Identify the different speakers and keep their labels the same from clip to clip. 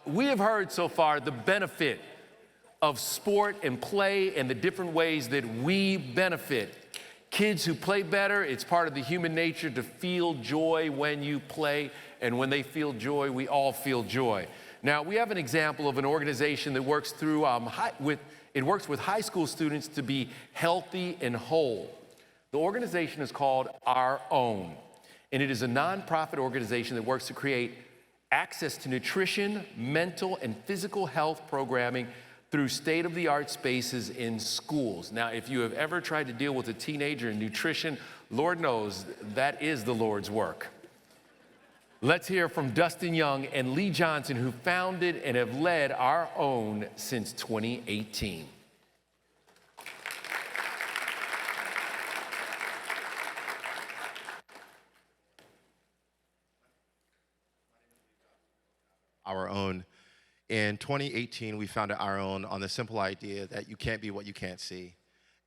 Speaker 1: We have heard so far the benefit of sport and play and the different ways that we benefit. Kids who play better, it's part of the human nature to feel joy when you play, and when they feel joy, we all feel joy. Now, we have an example of an organization that works through works with high school students to be healthy and whole. The organization is called Our Own, and it is a nonprofit organization that works to create access to nutrition, mental, and physical health programming through state-of-the-art spaces in schools. Now, if you have ever tried to deal with a teenager in nutrition, Lord knows that is the Lord's work. Let's hear from Dustin Young and Lee Johnson, who founded and have led Our Own since 2018.
Speaker 2: Our Own. In 2018, we founded Our Own on the simple idea that you can't be what you can't see.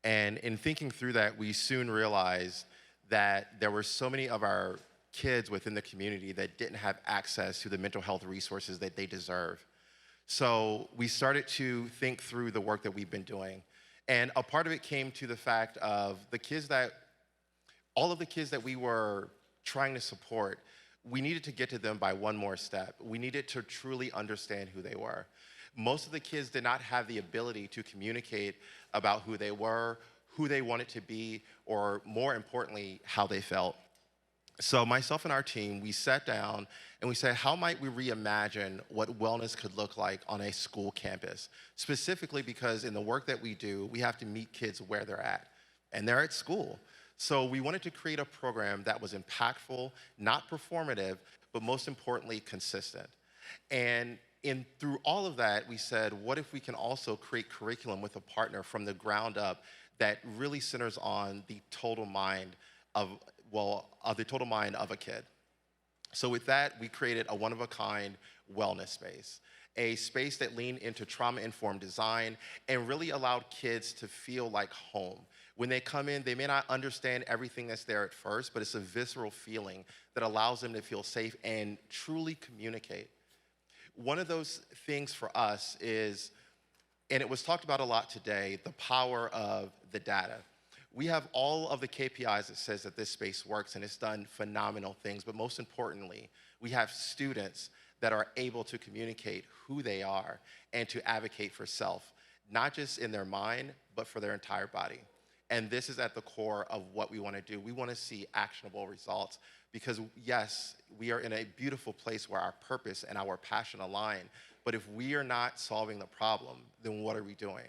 Speaker 2: And in thinking through that, we soon realized that there were so many of our kids within the community that didn't have access to the mental health resources that they deserve. So we started to think through the work that we've been doing. And a part of it came to the fact of all of the kids that we were trying to support, we needed to get to them by one more step. We needed to truly understand who they were. Most of the kids did not have the ability to communicate about who they were, who they wanted to be, or more importantly, how they felt. So myself and our team, we sat down and we said, how might we reimagine what wellness could look like on a school campus? Specifically because in the work that we do, we have to meet kids where they're at, and they're at school. So we wanted to create a program that was impactful, not performative, but most importantly, consistent. And through all of that, we said, what if we can also create curriculum with a partner from the ground up that really centers on the total mind of a kid. So with that, we created a one-of-a-kind wellness space, a space that leaned into trauma-informed design and really allowed kids to feel like home. When they come in, they may not understand everything that's there at first, but it's a visceral feeling that allows them to feel safe and truly communicate. One of those things for us is, and it was talked about a lot today, the power of the data. We have all of the KPIs that says that this space works and it's done phenomenal things, but most importantly, we have students that are able to communicate who they are and to advocate for self, not just in their mind, but for their entire body. And this is at the core of what we want to do. We want to see actionable results because, yes, we are in a beautiful place where our purpose and our passion align. But if we are not solving the problem, then what are we doing?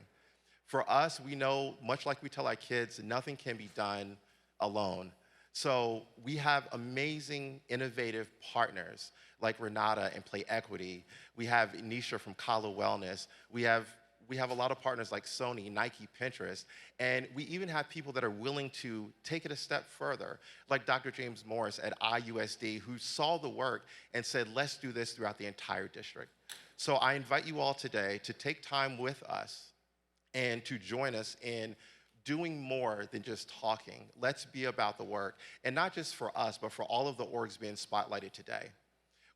Speaker 2: For us, we know, much like we tell our kids, nothing can be done alone. So we have amazing, innovative partners like Renata and Play Equity. We have Nisha from Kala Wellness. We have a lot of partners like Sony, Nike, Pinterest, and we even have people that are willing to take it a step further, like Dr. James Morris at IUSD, who saw the work and said, let's do this throughout the entire district. So I invite you all today to take time with us and to join us in doing more than just talking. Let's be about the work, and not just for us, but for all of the orgs being spotlighted today.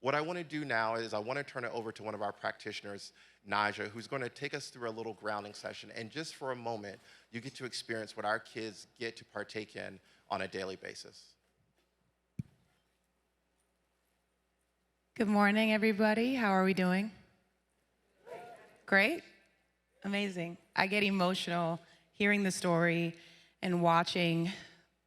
Speaker 2: What I want to do now is I want to turn it over to one of our practitioners, Naja, who's going to take us through a little grounding session. And just for a moment, you get to experience what our kids get to partake in on a daily basis.
Speaker 3: Good morning, everybody. How are we doing? Great? Amazing. I get emotional hearing the story and watching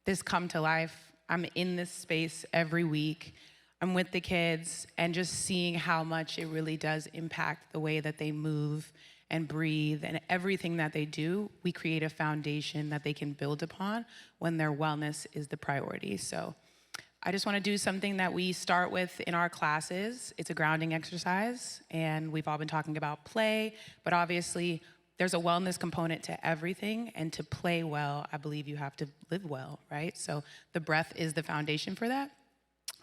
Speaker 3: this come to life. I'm in this space every week. I'm with the kids and just seeing how much it really does impact the way that they move and breathe and everything that they do. We create a foundation that they can build upon when their wellness is the priority. So I just want to do something that we start with in our classes. It's a grounding exercise, and we've all been talking about play, but obviously there's a wellness component to everything, and to play well, I believe you have to live well, right? So the breath is the foundation for that.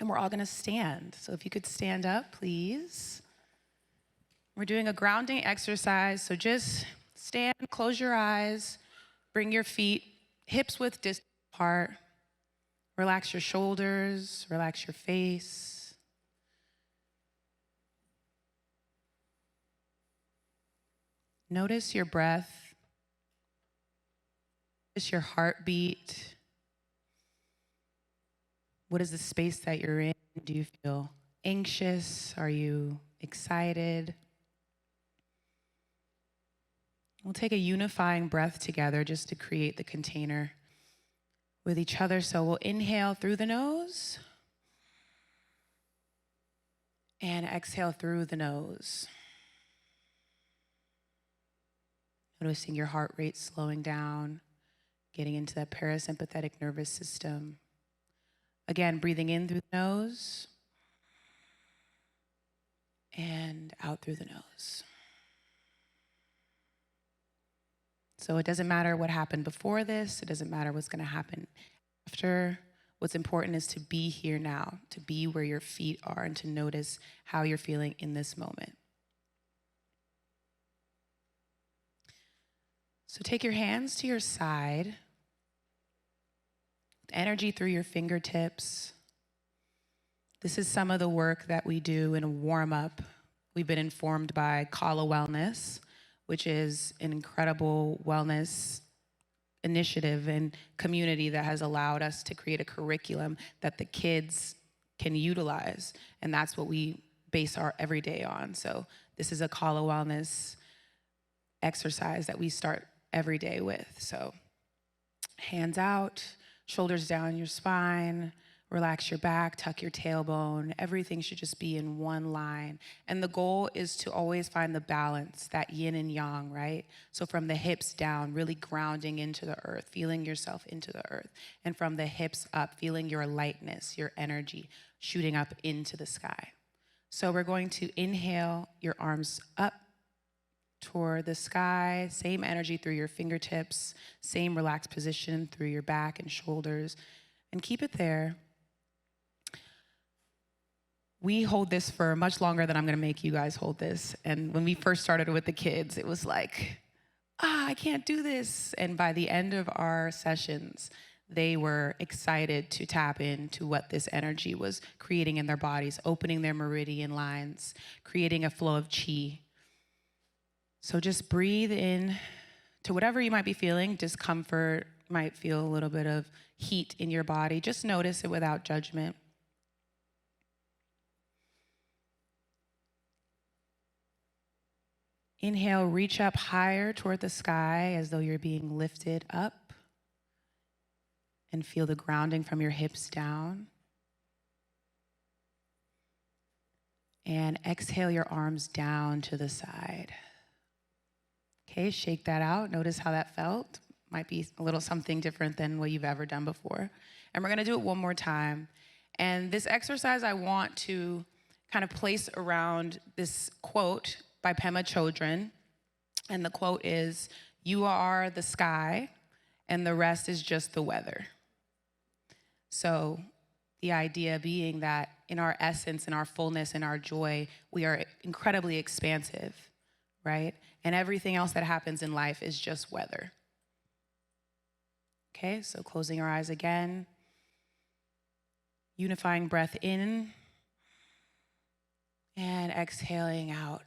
Speaker 3: And we're all gonna stand. So if you could stand up, please. We're doing a grounding exercise, so just stand, close your eyes, bring your feet hips width distance apart, relax your shoulders, relax your face. Notice your breath. Notice your heartbeat. What is the space that you're in? Do you feel anxious? Are you excited? We'll take a unifying breath together just to create the container with each other. So we'll inhale through the nose and exhale through the nose. Noticing your heart rate slowing down, getting into that parasympathetic nervous system. Again, breathing in through the nose and out through the nose. So it doesn't matter what happened before this. It doesn't matter what's going to happen after. What's important is to be here now, to be where your feet are, and to notice how you're feeling in this moment. So take your hands to your side, energy through your fingertips. This is some of the work that we do in a warm-up. We've been informed by Kala Wellness, which is an incredible wellness initiative and community that has allowed us to create a curriculum that the kids can utilize. And that's what we base our everyday on. So this is a Kala Wellness exercise that we start every day with. So hands out, shoulders down your spine, relax your back, tuck your tailbone. Everything should just be in one line. And the goal is to always find the balance, that yin and yang, right? So from the hips down, really grounding into the earth, feeling yourself into the earth. And from the hips up, feeling your lightness, your energy shooting up into the sky. So we're going to inhale your arms up toward the sky, same energy through your fingertips, same relaxed position through your back and shoulders, and keep it there. We hold this for much longer than I'm gonna make you guys hold this. And when we first started with the kids, it was like, I can't do this. And by the end of our sessions, they were excited to tap into what this energy was creating in their bodies, opening their meridian lines, creating a flow of chi. So just breathe in to whatever you might be feeling, discomfort, might feel a little bit of heat in your body. Just notice it without judgment. Inhale, reach up higher toward the sky as though you're being lifted up. And feel the grounding from your hips down. And exhale your arms down to the side. Okay, shake that out. Notice how that felt. Might be a little something different than what you've ever done before. And we're gonna do it one more time. And this exercise I want to kind of place around this quote by Pema Chodron. And the quote is, "You are the sky and the rest is just the weather." So the idea being that in our essence, in our fullness, in our joy, we are incredibly expansive, right? And everything else that happens in life is just weather. Okay, so closing our eyes again. Unifying breath in and exhaling out.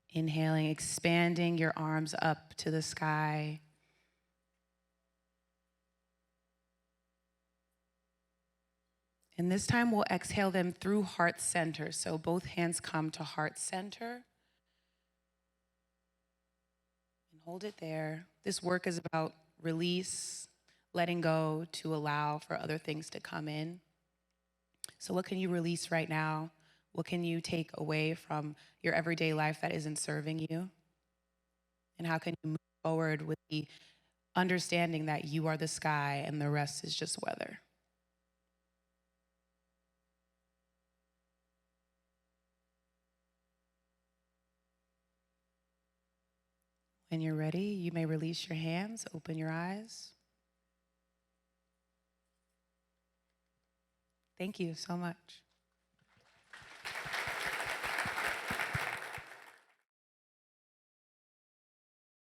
Speaker 3: Inhaling, expanding your arms up to the sky. And this time we'll exhale them through heart center. So both hands come to heart center. And hold it there. This work is about release, letting go to allow for other things to come in. So what can you release right now? What can you take away from your everyday life that isn't serving you? And how can you move forward with the understanding that you are the sky and the rest is just weather? When you're ready, you may release your hands, open your eyes. Thank you so much.